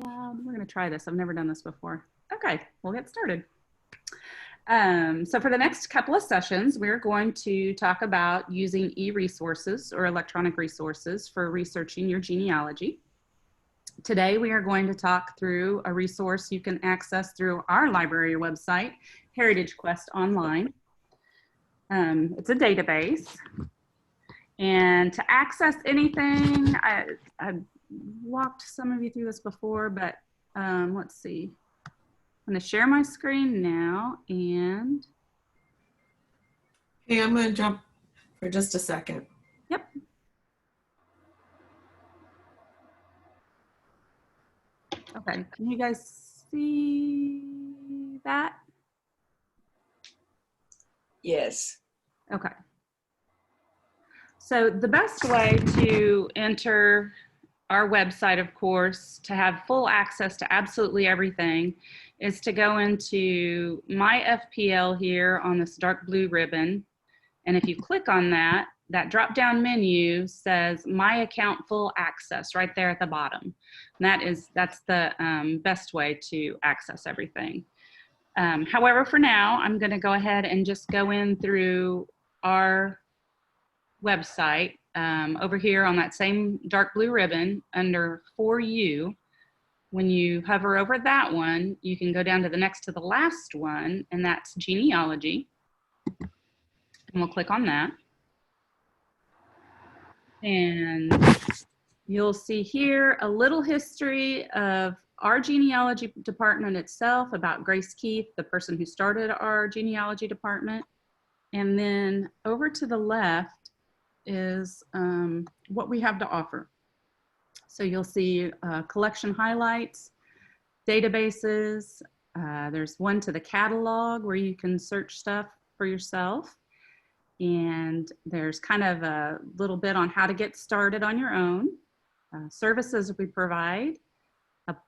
loud. We're going to try this. I've never done this before. Okay, we'll get started. So for the next couple of sessions, we're going to talk about using e-resources or electronic resources for researching your genealogy. Today, we are going to talk through a resource you can access through our library website, Heritage Quest Online. It's a database. And to access anything, I walked some of you through this before, but let's see. I'm going to share my screen now and. Hey, I'm going to jump for just a second. Yep. Okay, can you guys see that? Yes. Okay. So the best way to enter our website, of course, to have full access to absolutely everything is to go into My FPL here on this dark blue ribbon. And if you click on that, that drop-down menu says My Account Full Access right there at the bottom. And that's the best way to access everything. However, for now, I'm going to go ahead and just go in through our website over here on that same dark blue ribbon under For You. When you hover over that one, you can go down to the next to the last one, and that's Genealogy. And we'll click on that. And you'll see here a little history of our genealogy department itself, about Grace Keith, the person who started our genealogy department. And then over to the left is what we have to offer. So you'll see collection highlights, databases. There's one to the catalog where you can search stuff for yourself. And there's kind of a little bit on how to get started on your own. Services we provide.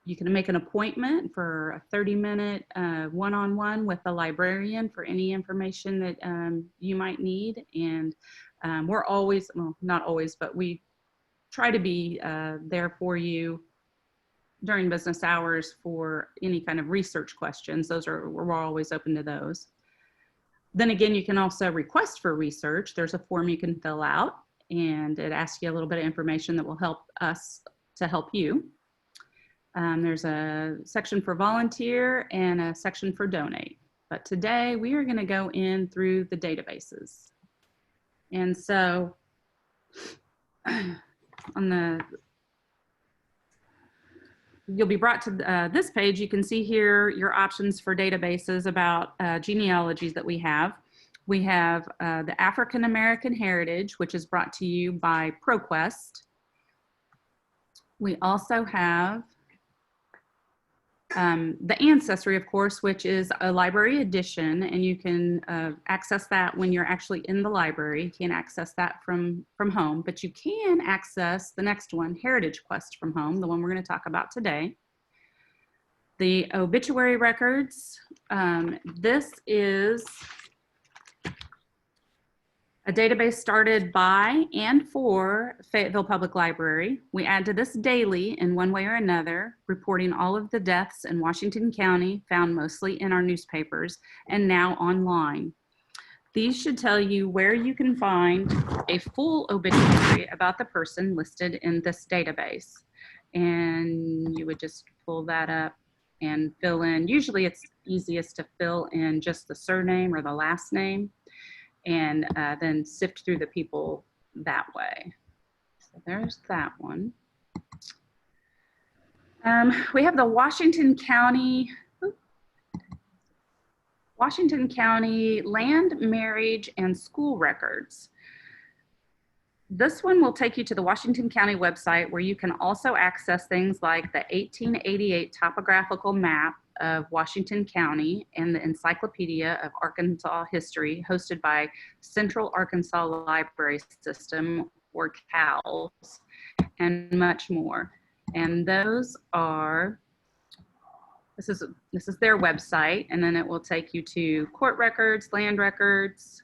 You can make an appointment for a 30-minute one-on-one with a librarian for any information that you might need. And we're always, well, not always, but we try to be there for you during business hours for any kind of research questions. We're always open to those. Then again, you can also request for research. There's a form you can fill out, and it asks you a little bit of information that will help us to help you. There's a section for volunteer and a section for donate. But today we are going to go in through the databases. And so you'll be brought to this page. You can see here your options for databases about genealogies that we have. We have the African American Heritage, which is brought to you by ProQuest. We also have the Ancestry, of course, which is a library edition, and you can access that when you're actually in the library. You can't access that from home, but you can access the next one, Heritage Quest, from home, the one we're going to talk about today. The obituary records, this is a database started by and for Fayetteville Public Library. We add to this daily in one way or another, reporting all of the deaths in Washington County, found mostly in our newspapers, and now online. These should tell you where you can find a full obituary about the person listed in this database. And you would just pull that up and fill in. Usually it's easiest to fill in just the surname or the last name, and then sift through the people that way. So there's that one. We have the Washington County Land, Marriage, and School Records. This one will take you to the Washington County website, where you can also access things like the 1888 topographical map of Washington County and the Encyclopedia of Arkansas History, hosted by Central Arkansas Library System, or CALS, and much more. And those are, this is their website, and then it will take you to court records, land records,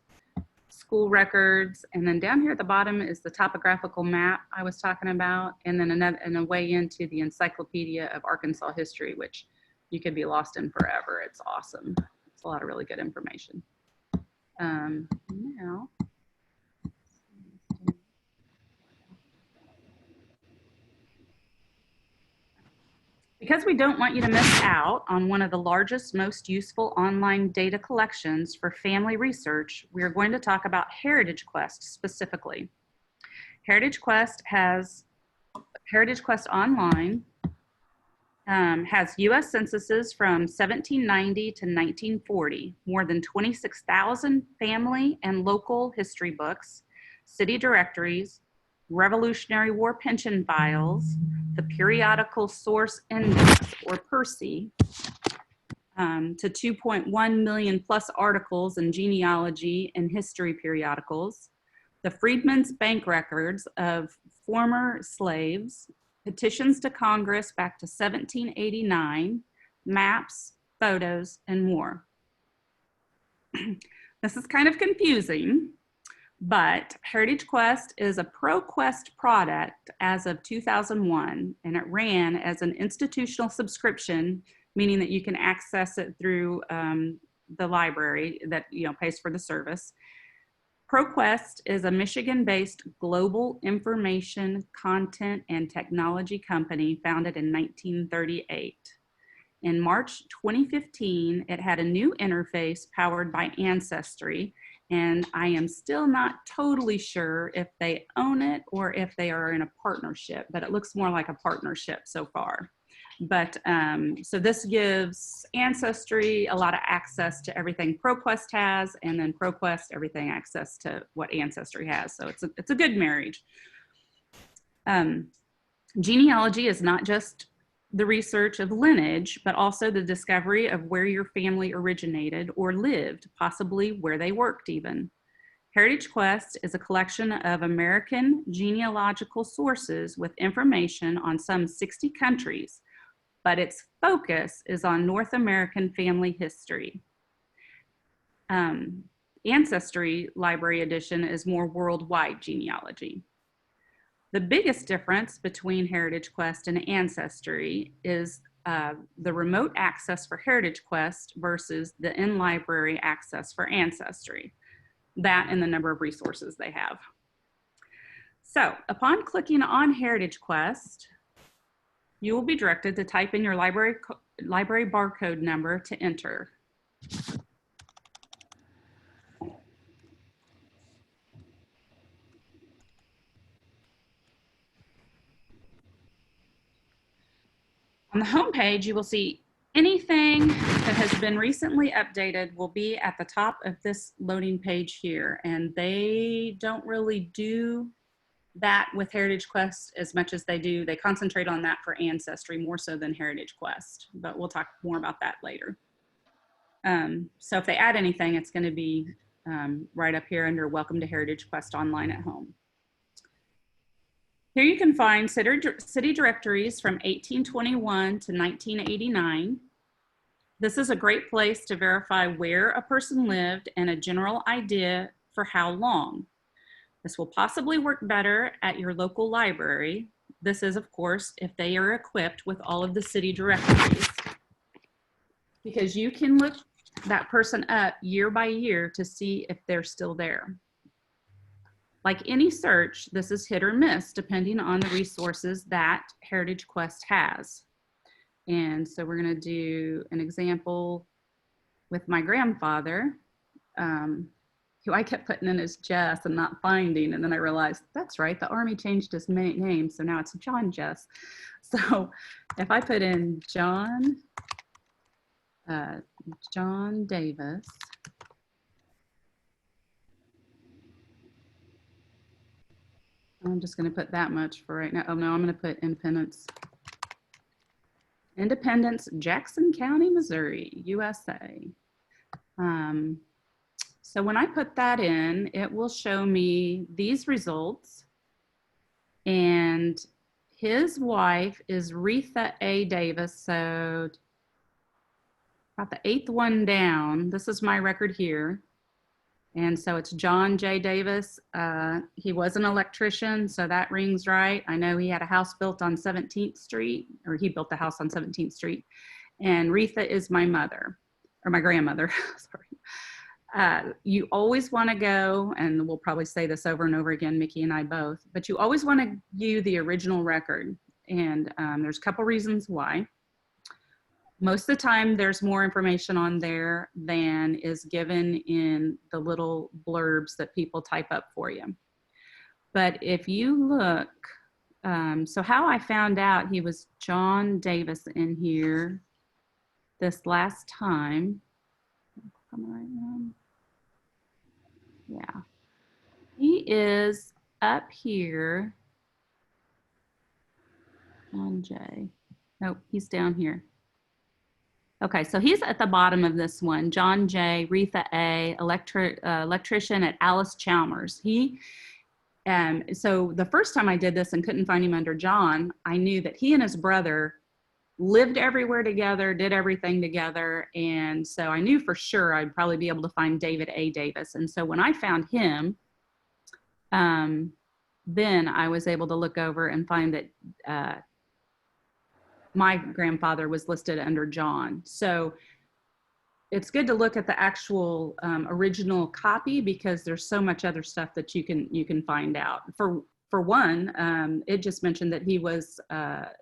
school records. And then down here at the bottom is the topographical map I was talking about. And then a way into the Encyclopedia of Arkansas History, which you could be lost in forever. It's awesome. It's a lot of really good information. Now, because we don't want you to miss out on one of the largest, most useful online data collections for family research, we are going to talk about Heritage Quest specifically. Heritage Quest Online has U.S. censuses from 1790 to 1940, more than 26,000 family and local history books, city directories, Revolutionary War pension files, the Periodical Source Index, or PERSI, to 2.1 million plus articles in genealogy and history periodicals, the Freedmans bank records of former slaves, petitions to Congress back to 1789, maps, photos, and more. This is kind of confusing, but Heritage Quest is a ProQuest product as of 2001, and it ran as an institutional subscription, meaning that you can access it through the library that pays for the service. ProQuest is a Michigan-based global information, content, and technology company founded in 1938. In March 2015, it had a new interface powered by Ancestry, and I am still not totally sure if they own it or if they are in a partnership, but it looks more like a partnership so far. But so this gives Ancestry a lot of access to everything ProQuest has, and then ProQuest everything access to what Ancestry has. So it's a good marriage. Genealogy is not just the research of lineage, but also the discovery of where your family originated or lived, possibly where they worked even. Heritage Quest is a collection of American genealogical sources with information on some 60 countries, but its focus is on North American family history. Ancestry Library Edition is more worldwide genealogy. The biggest difference between Heritage Quest and Ancestry is the remote access for Heritage Quest versus the in-library access for Ancestry, that and the number of resources they have. So upon clicking on Heritage Quest, you will be directed to type in your library barcode number to enter. On the home page, you will see anything that has been recently updated will be at the top of this loading page here. And they don't really do that with Heritage Quest as much as they do. They concentrate on that for Ancestry more so than Heritage Quest, but we'll talk more about that later. So if they add anything, it's going to be right up here under Welcome to Heritage Quest Online at Home. Here you can find city directories from 1821 to 1989. This is a great place to verify where a person lived and a general idea for how long. This will possibly work better at your local library. This is, of course, if they are equipped with all of the city directories, because you can look that person up year by year to see if they're still there. Like any search, this is hit or miss depending on the resources that Heritage Quest has. And so we're going to do an example with my grandfather, who I kept putting in as Jess and not finding. And then I realized, that's right, the Army changed his name, so now it's John Jess. So if I put in John Davis, I'm just going to put that much for right now. Oh no, I'm going to put Independence, Jackson County, Missouri, USA. So when I put that in, it will show me these results. And his wife is Retha A. Davis. So about the 8th one down, this is my record here. And so it's John J. Davis. He was an electrician, so that rings right. I know he had a house built on 17th Street, or he built a house on 17th Street. And Retha is my mother, or my grandmother, sorry. You always want to go, and we'll probably say this over and over again, Mickey and I both, but you always want to view the original record. And there's a couple reasons why. Most of the time, there's more information on there than is given in the little blurbs that people type up for you. But if you look, so how I found out he was John Davis in here this last time. Yeah, he is up here. John J. Nope, he's down here. Okay, so he's at the bottom of this one. John J, Retha A, electrician at Alice Chalmers. So the first time I did this and couldn't find him under John, I knew that he and his brother lived everywhere together, did everything together. And so I knew for sure I'd probably be able to find David A. Davis. And so when I found him, then I was able to look over and find that my grandfather was listed under John. So it's good to look at the actual original copy, because there's so much other stuff that you can find out. For one, it just mentioned that he was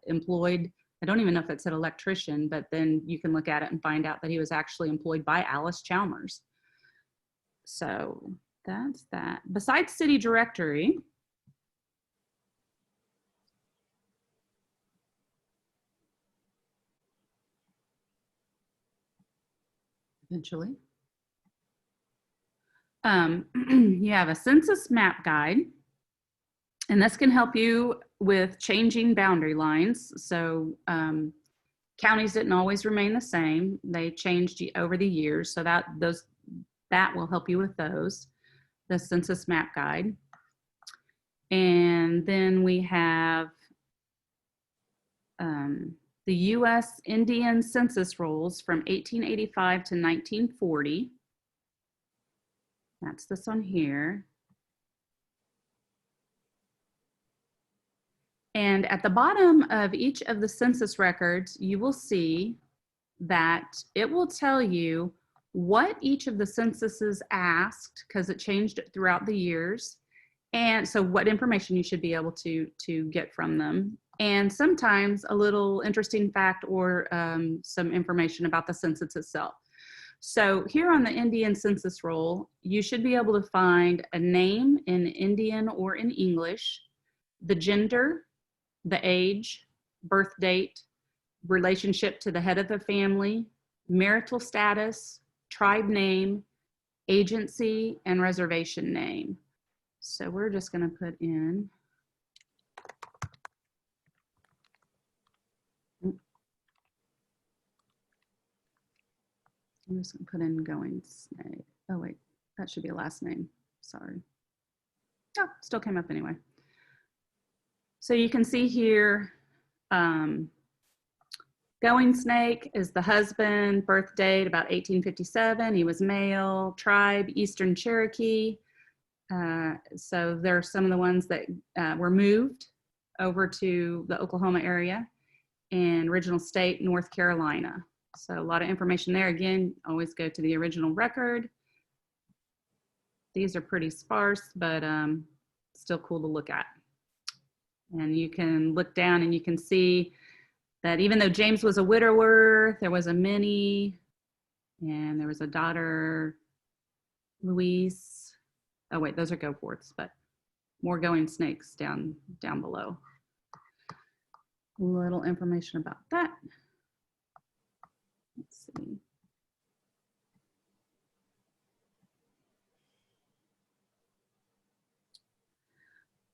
employed. I don't even know if it said electrician, but then you can look at it and find out that he was actually employed by Alice Chalmers. So that's that. Besides city directory, eventually, you have a census map guide, and this can help you with changing boundary lines. So counties didn't always remain the same. They changed over the years. So that will help you with those, the census map guide. And then we have the U.S. Indian Census Rolls from 1885 to 1940. That's this one here. And at the bottom of each of the census records, you will see that it will tell you what each of the censuses asked, because it changed throughout the years. And so what information you should be able to get from them. And sometimes a little interesting fact or some information about the census itself. So here on the Indian Census Roll, you should be able to find a name in Indian or in English, the gender, the age, birth date, relationship to the head of the family, marital status, tribe name, agency, and reservation name. So we're just going to put in, I'm just going to put in going snake. Oh wait, that should be a last name. Sorry. Oh, still came up anyway. So you can see here, Going Snake is the husband, birth date about 1857. He was male, tribe, Eastern Cherokee. So there are some of the ones that were moved over to the Oklahoma area, and original state, North Carolina. So a lot of information there. Again, always go to the original record. These are pretty sparse, but still cool to look at. And you can look down and you can see that even though James was a widower, there was a Minnie, and there was a daughter, Louise. Oh wait, those are Goforths, but more Going Snakes down below. A little information about that. Let's see.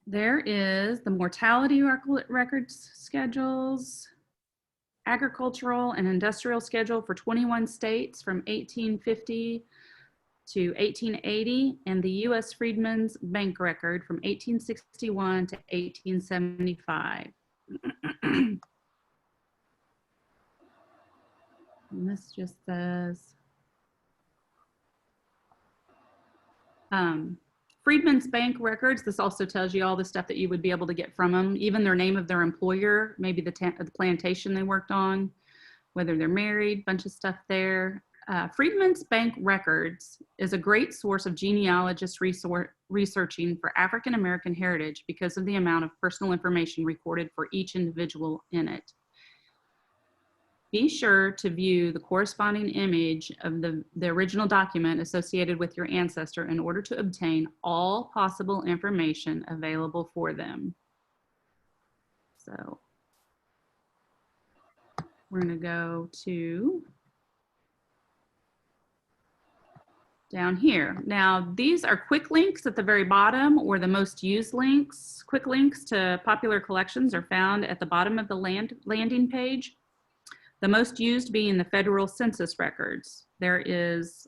There is the mortality records schedules, agricultural and industrial schedule for 21 states from 1850 to 1880, and the U.S. Freedmans bank record from 1861 to 1875. And this just says Freedman's bank records, this also tells you all the stuff that you would be able to get from them, even their name of their employer, maybe the plantation they worked on, whether they're married, bunch of stuff there. Freedman's bank records is a great source of genealogists researching for African American heritage because of the amount of personal information recorded for each individual in it. Be sure to view the corresponding image of the original document associated with your ancestor in order to obtain all possible information available for them. So we're going to go to down here. Now, these are quick links at the very bottom, or the most used links. Quick links to popular collections are found at the bottom of the landing page. The most used being the federal census records. There is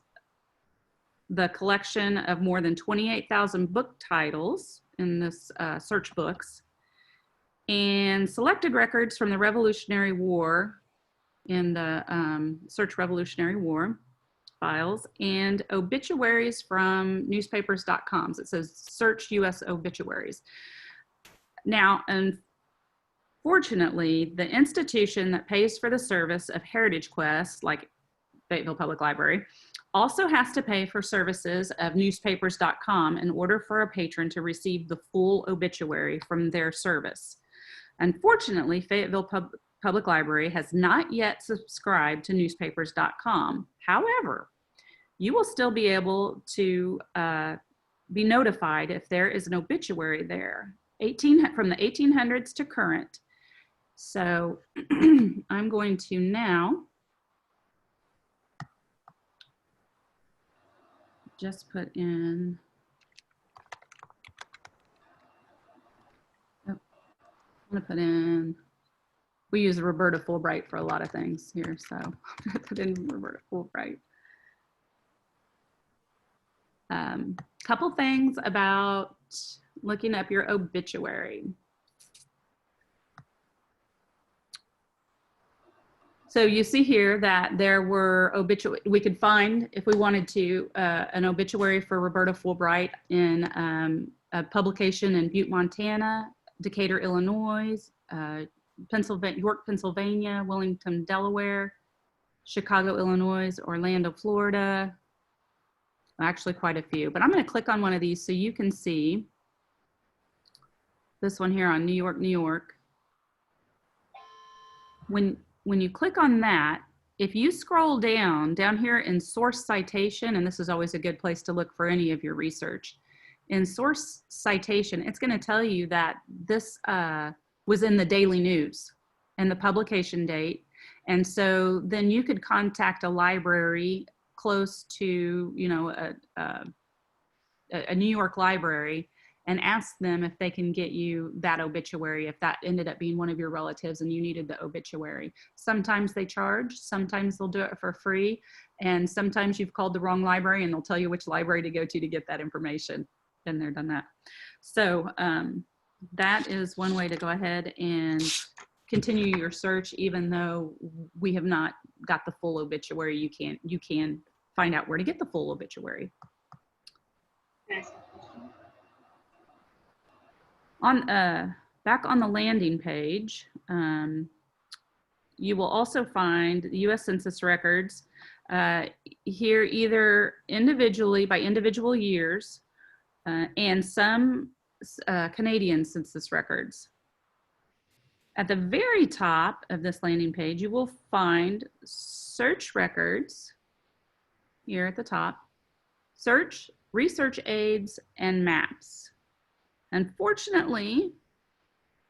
the collection of more than 28,000 book titles in this search books, and selected records from the Revolutionary War in the search Revolutionary War files, and obituaries from newspapers.com. So it says search US obituaries. Now, unfortunately, the institution that pays for the service of Heritage Quest, like Fayetteville Public Library, also has to pay for services of newspapers.com in order for a patron to receive the full obituary from their service. Unfortunately, Fayetteville Public Library has not yet subscribed to newspapers.com. However, you will still be able to be notified if there is an obituary there, from the 1800s to current. So I'm going to now just put in, I'm going to put in, we use Roberta Fulbright for a lot of things here, so I'm going to put in Roberta Fulbright. Couple things about looking up your obituary. So you see here that there were we could find, if we wanted to, an obituary for Roberta Fulbright in a publication in Butte, Montana, Decatur, Illinois, York, Pennsylvania, Wilmington, Delaware, Chicago, Illinois, Orlando, Florida. Actually quite a few, but I'm going to click on one of these so you can see this one here on New York, New York. When you click on that, if you scroll down here in source citation, and this is always a good place to look for any of your research, in source citation, it's going to tell you that this was in the Daily News and the publication date. And so then you could contact a library close to, you know, a New York library and ask them if they can get you that obituary, if that ended up being one of your relatives and you needed the obituary. Sometimes they charge, sometimes they'll do it for free, and sometimes you've called the wrong library and they'll tell you which library to go to get that information. Been there, done that. So that is one way to go ahead and continue your search. Even though we have not got the full obituary, you can find out where to get the full obituary. On back on the landing page, you will also find the U.S. Census records here, either individually by individual years and some Canadian census records. At the very top of this landing page, you will find search records here at the top, search, research aids, and maps. Unfortunately,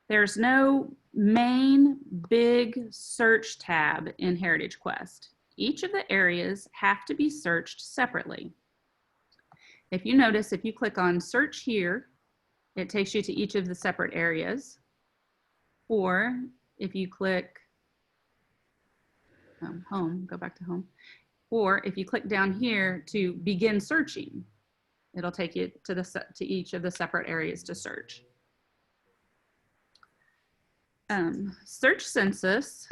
there's no main big search tab in Heritage Quest. Each of the areas have to be searched separately. If you notice, if you click on search here, it takes you to each of the separate areas. Or if you click home, go back to home. Or if you click down here to begin searching, it'll take you to each of the separate areas to search. Search census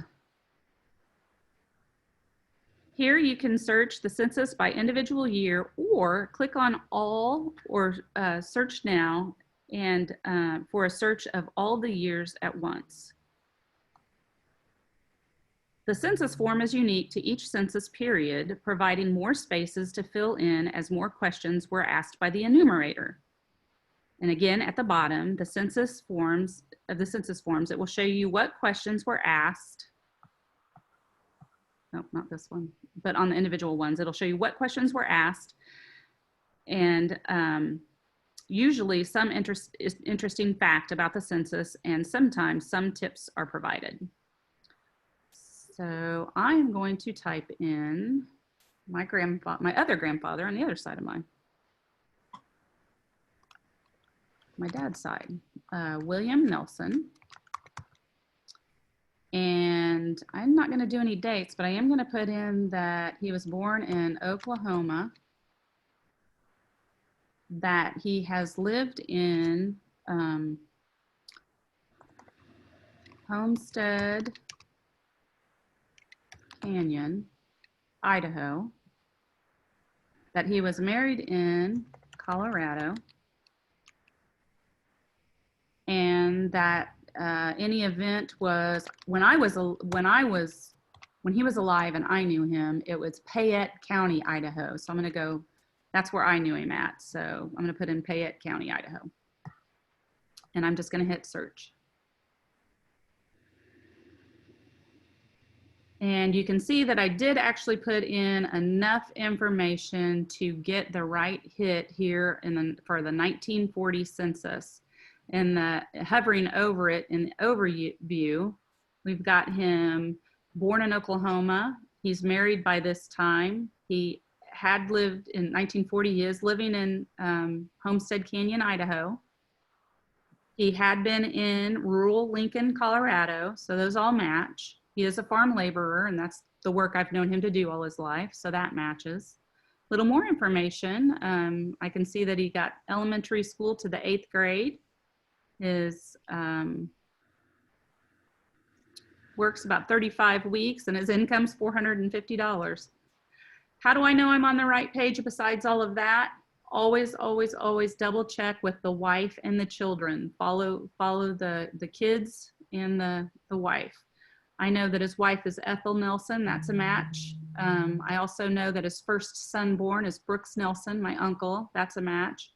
Here you can search the census by individual year or click on all or search now and for a search of all the years at once. The census form is unique to each census period, providing more spaces to fill in as more questions were asked by the enumerator. And again, at the bottom, the census forms, it will show you what questions were asked. No, not this one, but on the individual ones, it'll show you what questions were asked. And usually some interesting fact about the census, and sometimes some tips are provided. So I am going to type in my other grandfather on the other side of my dad's side, William Nelson. And I'm not going to do any dates, but I am going to put in that he was born in Oklahoma, that he has lived in Homestead Canyon, Idaho, that he was married in Colorado, and that any event was when he was alive and I knew him, it was Fayette County, Idaho. So I'm going to go, that's where I knew him at. So I'm going to put in Fayette County, Idaho. And I'm just going to hit search. And you can see that I did actually put in enough information to get the right hit here for the 1940 census. And hovering over it in the overview, we've got him born in Oklahoma. He's married by this time. He had lived in 1940. He is living in Homestead Canyon, Idaho. He had been in rural Lincoln, Colorado. So those all match. He is a farm laborer, and that's the work I've known him to do all his life. So that matches. A little more information. I can see that he got elementary school to the 8th grade. His works about 35 weeks and his income's $450. How do I know I'm on the right page besides all of that? Always, always, always double check with the wife and the children. Follow the kids and the wife. I know that his wife is Ethel Nelson. That's a match. I also know that his first son born is Brooks Nelson, my uncle. That's a match.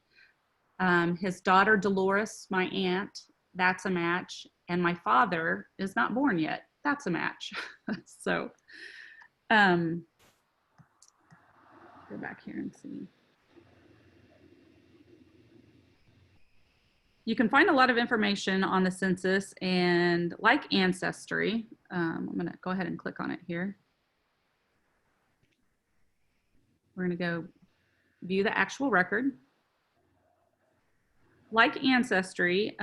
His daughter, Dolores, my aunt, that's a match. And my father is not born yet. That's a match. So go back here and see. You can find a lot of information on the census, and like Ancestry, I'm going to go ahead and click on it here. We're going to go view the actual record. Like Ancestry,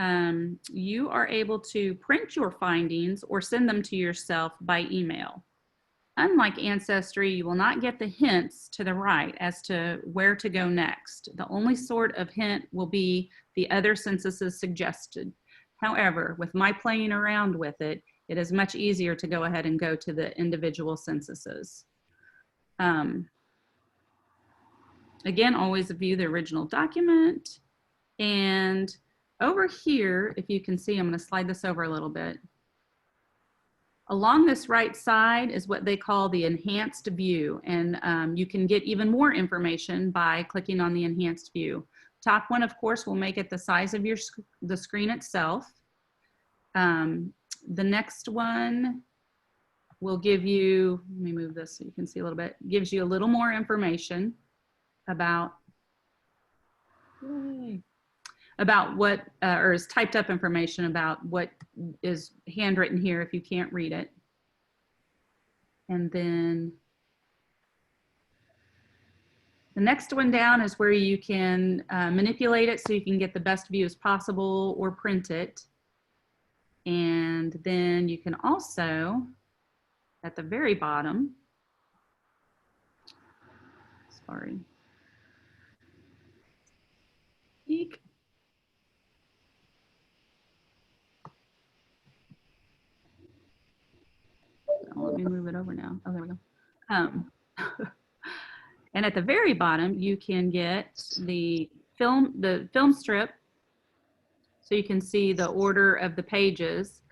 you are able to print your findings or send them to yourself by email. Unlike Ancestry, you will not get the hints to the right as to where to go next. The only sort of hint will be the other censuses suggested. However, with my playing around with it, it is much easier to go ahead and go to the individual censuses. Again, always view the original document. And over here, if you can see, I'm going to slide this over a little bit. Along this right side is what they call the enhanced view. And you can get even more information by clicking on the enhanced view. Top one, of course, will make it the size of the screen itself. The next one will give you, let me move this so you can see a little bit, gives you a little more information about, what, or is typed up information about what is handwritten here if you can't read it. And then the next one down is where you can manipulate it so you can get the best view as possible or print it. And then you can also, at the very bottom, sorry, eek. Oh, let me move it over now. Oh, there we go. And at the very bottom, you can get the film strip, so you can see the order of the pages.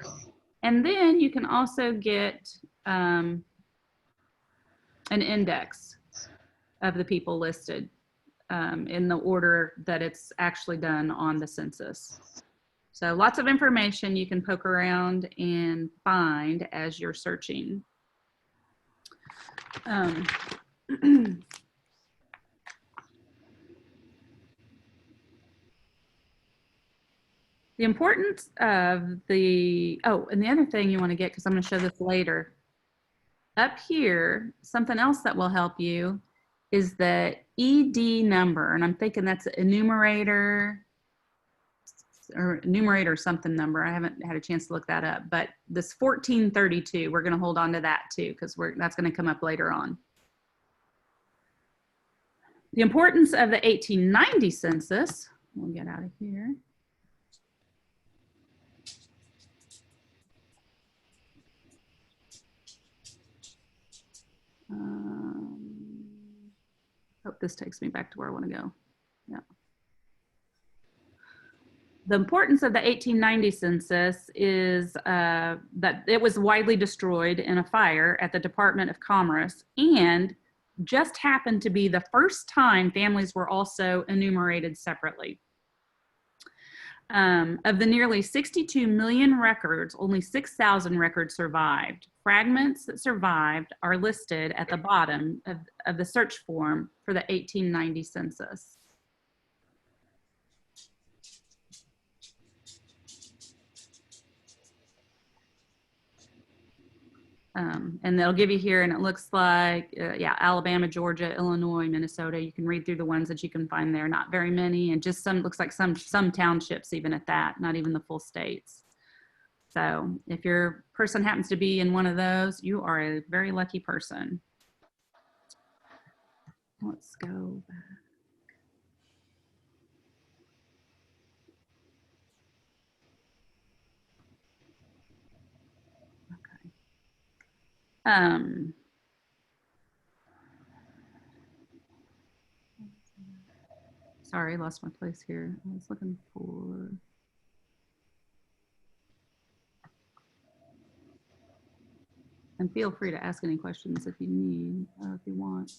And then you can also get an index of the people listed in the order that it's actually done on the census. So lots of information you can poke around and find as you're searching. The importance of the, oh, and the other thing you want to get, because I'm going to show this later, up here, something else that will help you is the ED number. And I'm thinking that's enumerator or numerator something number. I haven't had a chance to look that up, but this 1432, we're going to hold on to that too, because that's going to come up later on. The importance of the 1890 census, we'll get out of here. Hope this takes me back to where I want to go. Yeah. The importance of the 1890 census is that it was widely destroyed in a fire at the Department of Commerce, and just happened to be the first time families were also enumerated separately. Of the nearly 62 million records, only 6,000 records survived. Fragments that survived are listed at the bottom of the search form for the 1890 census. And they'll give you here, and it looks like, yeah, Alabama, Georgia, Illinois, Minnesota. You can read through the ones that you can find there. Not very many, and just some, looks like some townships even at that, not even the full states. So if your person happens to be in one of those, you are a very lucky person. Let's go back. Sorry, lost my place here. I was looking for. And feel free to ask any questions if you need, if you want.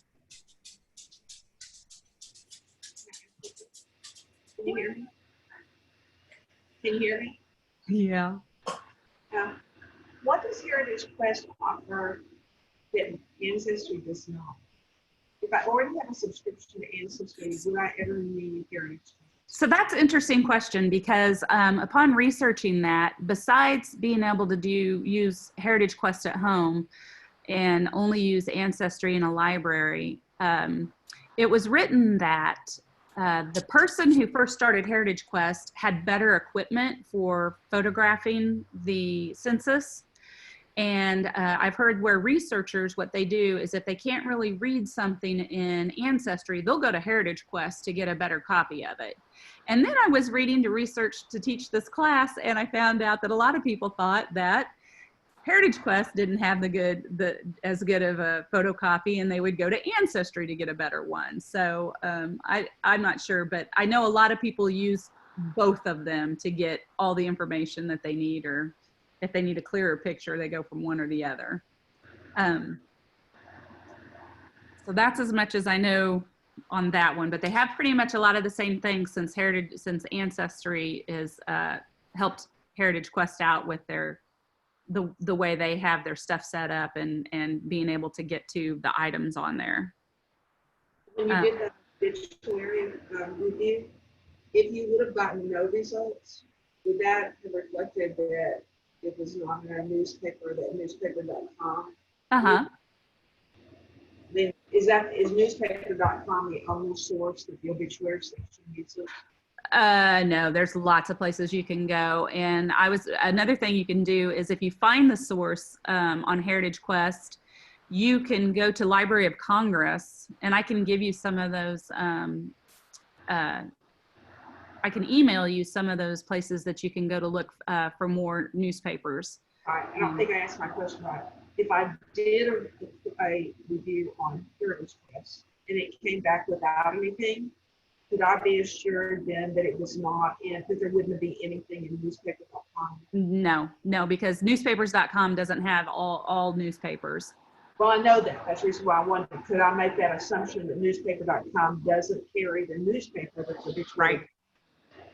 Can you hear me? Can you hear me? Yeah. What does Heritage Quest offer that Ancestry does not? If I already have a subscription to Ancestry, would I ever need Heritage Quest? So that's an interesting question, because upon researching that, besides being able to use Heritage Quest at home and only use Ancestry in a library, it was written that the person who first started Heritage Quest had better equipment for photographing the census. And I've heard where researchers, what they do is if they can't really read something in Ancestry, they'll go to Heritage Quest to get a better copy of it. And then I was reading to research to teach this class, and I found out that a lot of people thought that Heritage Quest didn't have as good of a photocopy, and they would go to Ancestry to get a better one. So I'm not sure, but I know a lot of people use both of them to get all the information that they need, or if they need a clearer picture, they go from one or the other. So that's as much as I know on that one, but they have pretty much a lot of the same things since Ancestry is helped Heritage Quest out with the way they have their stuff set up and being able to get to the items on there. When you did the obituary review, if you would have gotten no results, would that have reflected that it was not in our newspaper, that newspaper.com? Uh-huh. Then is newspaper.com the only source that the obituary section uses? No, there's lots of places you can go. And another thing you can do is if you find the source on Heritage Quest, you can go to Library of Congress, and I can give you some of those, I can email you some of those places that you can go to look for more newspapers. All right, I don't think I asked my question right. if I did a review on Heritage Quest and it came back without anything, could I be assured then that it was not in, because there wouldn't be anything in newspaper.com? No, no, because newspapers.com doesn't have all newspapers. Well, I know that. That's the reason why I wondered. Could I make that assumption that newspaper.com doesn't carry the newspaper that's obituary?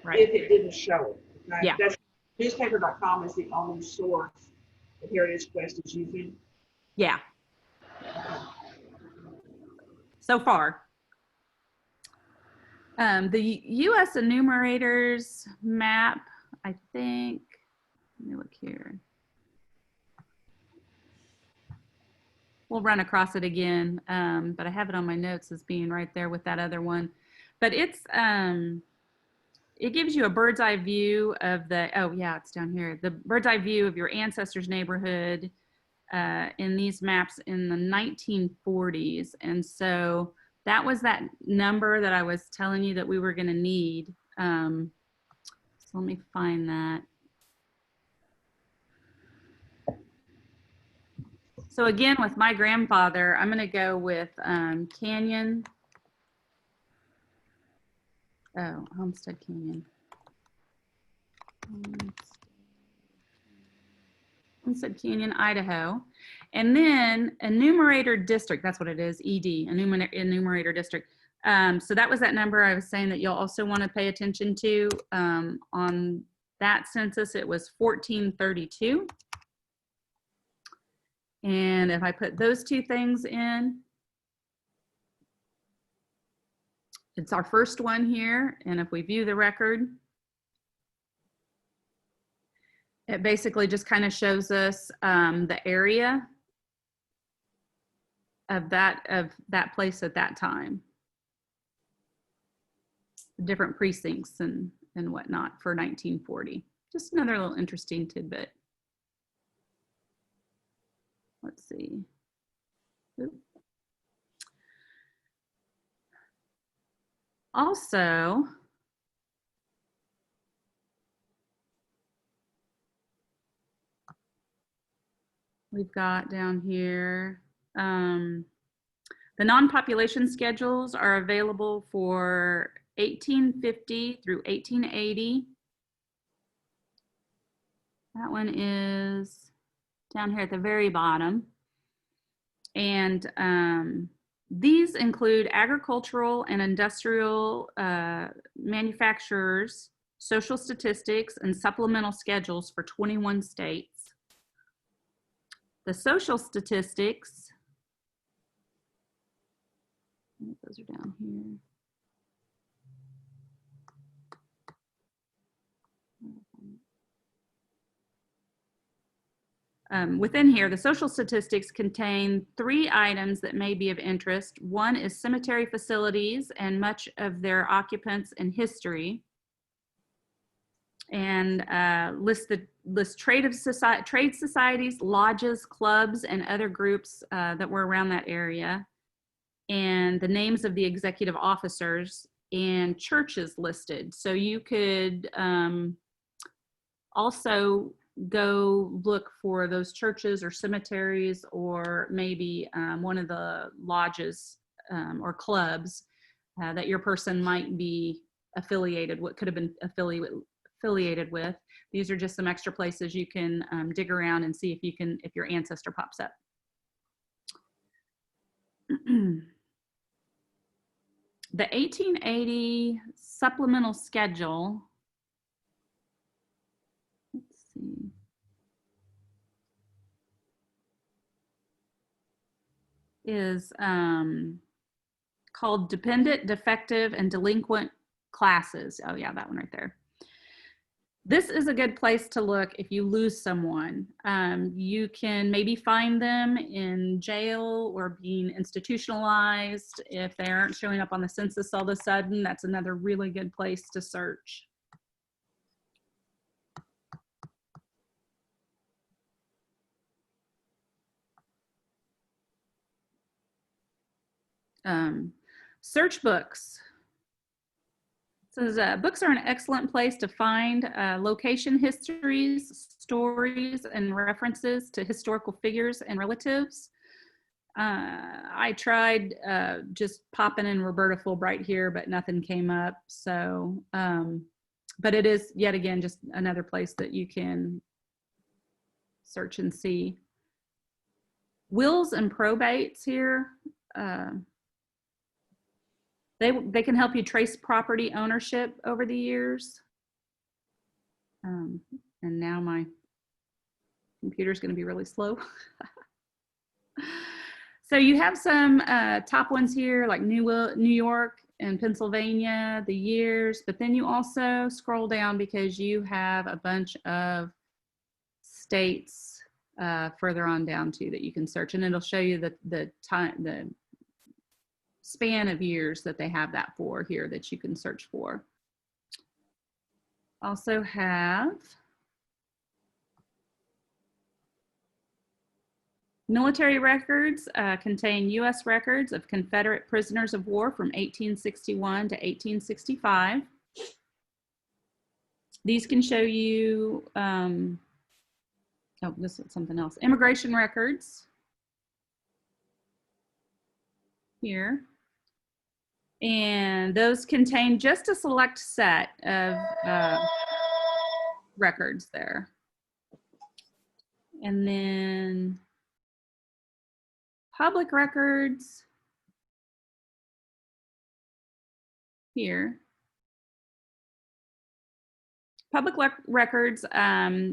Right. If it didn't show it. Okay? Yeah. That's, newspaper.com is the only source that Heritage Quest is using. Yeah. So far. The U.S. enumerators map, I think, let me look here. We'll run across it again, but I have it on my notes as being right there with that other one. But it's, it gives you a bird's eye view of the, oh yeah, it's down here. The bird's eye view of your ancestors' neighborhood in these maps in the 1940s. And so that was that number that I was telling you that we were gonna need. So let me find that. So again, with my grandfather, I'm gonna go with Canyon. Oh, Homestead Canyon. Homestead Canyon, Idaho. And then enumerator district, that's what it is, ED, enumerator district. So that was that number I was saying that you'll also want to pay attention to. On that census, it was 1432. And if I put those two things in, it's our first one here. And if we view the record, it basically just kind of shows us the area of that place at that time. Different precincts and whatnot for 1940. Just another little interesting tidbit. Let's see. Oop. Also, we've got down here, the non-population schedules are available for 1850 through 1880. That one is down here at the very bottom. And these include agricultural and industrial manufacturers, social statistics, and supplemental schedules for 21 states. The social statistics, those are down here. Within here, the social statistics contain 3 items that may be of interest. One is cemetery facilities and much of their occupants and history, and list trade societies, lodges, clubs, and other groups that were around that area, and the names of the executive officers and churches listed. So you could also go look for those churches or cemeteries, or maybe one of the lodges or clubs that your person might be affiliated with, could have been affiliated with. These are just some extra places you can dig around and see if your ancestor pops up. The 1880 supplemental schedule, let's see. Is called dependent, defective, and delinquent classes. Oh yeah, that one right there. This is a good place to look if you lose someone. You can maybe find them in jail or being institutionalized. If they aren't showing up on the census all of a sudden, that's another really good place to search. Search books. So books are an excellent place to find location histories, stories, and references to historical figures and relatives. I tried just popping in Roberta Fulbright here, but nothing came up. So, but it is, yet again, just another place that you can search and see. Wills and probates here. They can help you trace property ownership over the years. And now my computer's going to be really slow. So you have some top ones here, like New York and Pennsylvania, the years, but then you also scroll down because you have a bunch of states further on down too that you can search, and it'll show you the span of years that they have that for here that you can search for. Also have military records. Contain U.S. records of Confederate prisoners of war from 1861 to 1865. These can show you, oh, this is something else. Immigration records here. And those contain just a select set of records there. And then public records here. Public records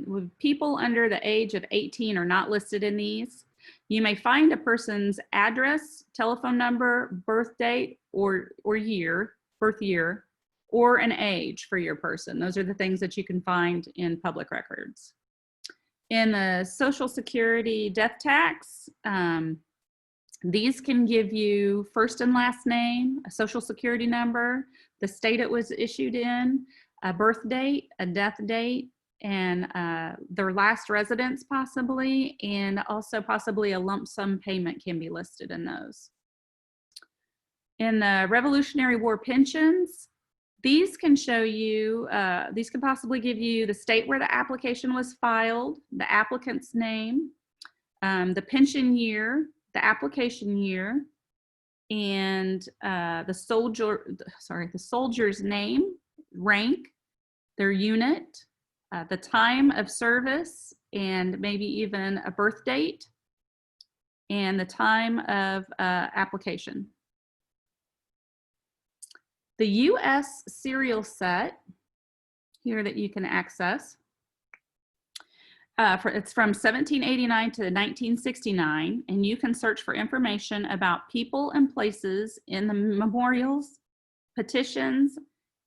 with people under the age of 18 are not listed in these. You may find a person's address, telephone number, birth date, or year, birth year, or an age for your person. Those are the things that you can find in public records. In the Social Security death tax, these can give you first and last name, a Social Security number, the state it was issued in, a birth date, a death date, and their last residence possibly, and also possibly a lump sum payment can be listed in those. In the Revolutionary War pensions, these can show you, these can possibly give you the state where the application was filed, the applicant's name, the pension year, the application year, and the soldier's name, rank, their unit, the time of service, and maybe even a birth date, and the time of application. The U.S. serial set here that you can access, it's from 1789 to 1969, and you can search for information about people and places in the memorials, petitions,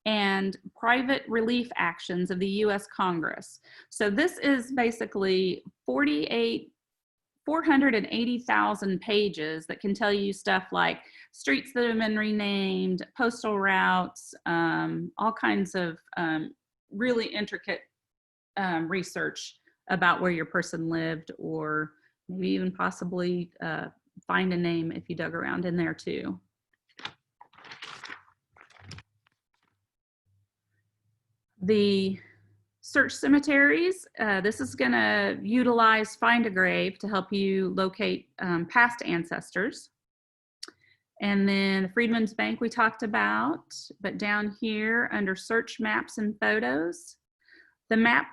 and private relief actions of the U.S. Congress. So this is basically 480,000 pages that can tell you stuff like streets that have been renamed, postal routes, all kinds of really intricate research about where your person lived, or maybe even possibly find a name if you dug around in there too. The search cemeteries, this is going to utilize Find a Grave to help you locate past ancestors. And then the Freedman's Bank we talked about, but down here under search maps and photos, the map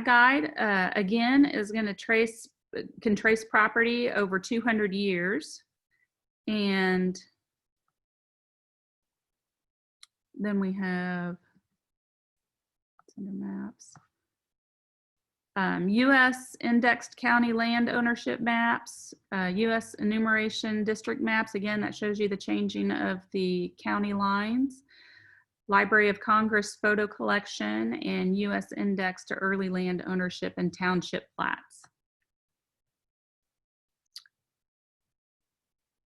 guide again is going to can trace property over 200 years. And then we have maps. U.S. indexed county land ownership maps, U.S. enumeration district maps. Again, that shows you the changing of the county lines. Library of Congress photo collection, and U.S. index to early land ownership and township plats.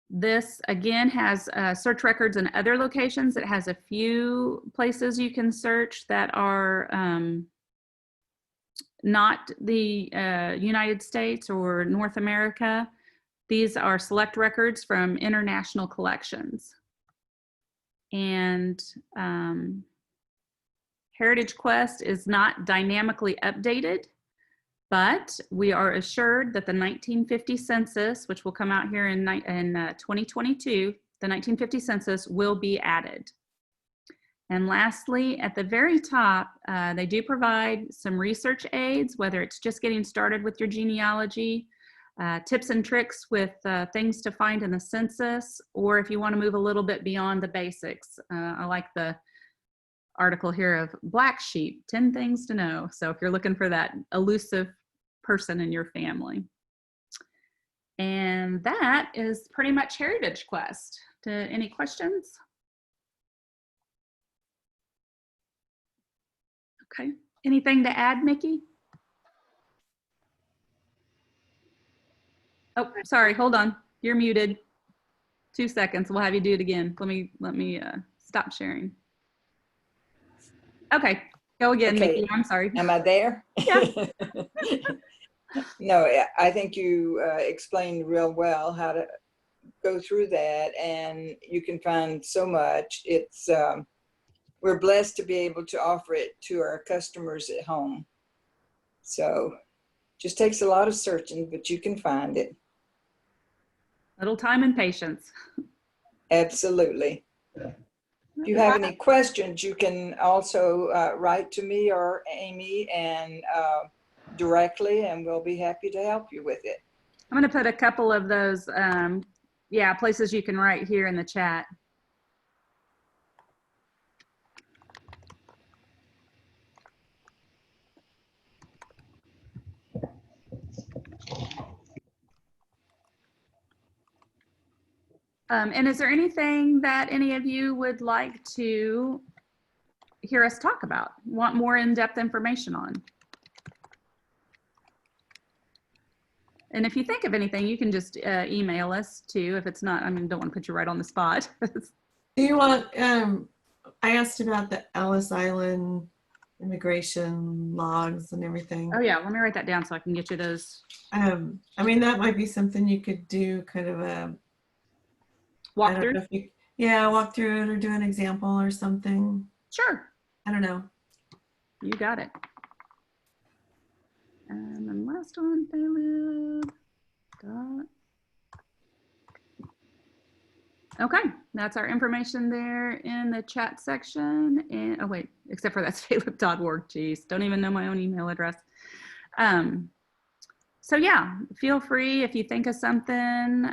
This again has search records in other locations. It has a few places you can search that are not the United States or North America. These are select records from international collections. And Heritage Quest is not dynamically updated, but we are assured that the 1950 census, which will come out here in 2022, the 1950 census will be added. And lastly, at the very top, they do provide some research aids, whether it's just getting started with your genealogy, tips and tricks with things to find in the census, or if you want to move a little bit beyond the basics. I like the article here of Black Sheep, 10 things to know. So if you're looking for that elusive person in your family. And that is pretty much Heritage Quest. Any questions? Okay. Anything to add, Mickey? Oh, sorry. Hold on. You're muted. 2 seconds. We'll have you do it again. Let me stop sharing. Okay. Go again, Okay. Mickey. I'm sorry. Am I there? Yeah. No, I think you explained real well how to go through that, and you can find so much. It's we're blessed to be able to offer it to our customers at home. So just takes a lot of searching, but you can find it. Little time and patience. Absolutely. If you have any questions, you can also write to me or Amy and directly, and we'll be happy to help you with it. I'm going to put a couple of those, places you can write here in the chat. And is there anything that any of you would like to hear us talk about, want more in-depth information on? And if you think of anything, you can just email us too. If it's not, I mean, don't want to put you right on the spot. Do you want, I asked about the Ellis Island immigration logs and everything. Oh yeah, let me write that down so I can get you those. I mean, that might be something you could do, kind of a Walk I don't through? know if you, yeah, walk through it or do an example or something. Sure. I don't know. You got it. And then last one, Fayetteville. Okay, that's our information there in the chat section. And oh wait, except for that's fayetteville.org. Geez, don't even know my own email address. So yeah, feel free if you think of something.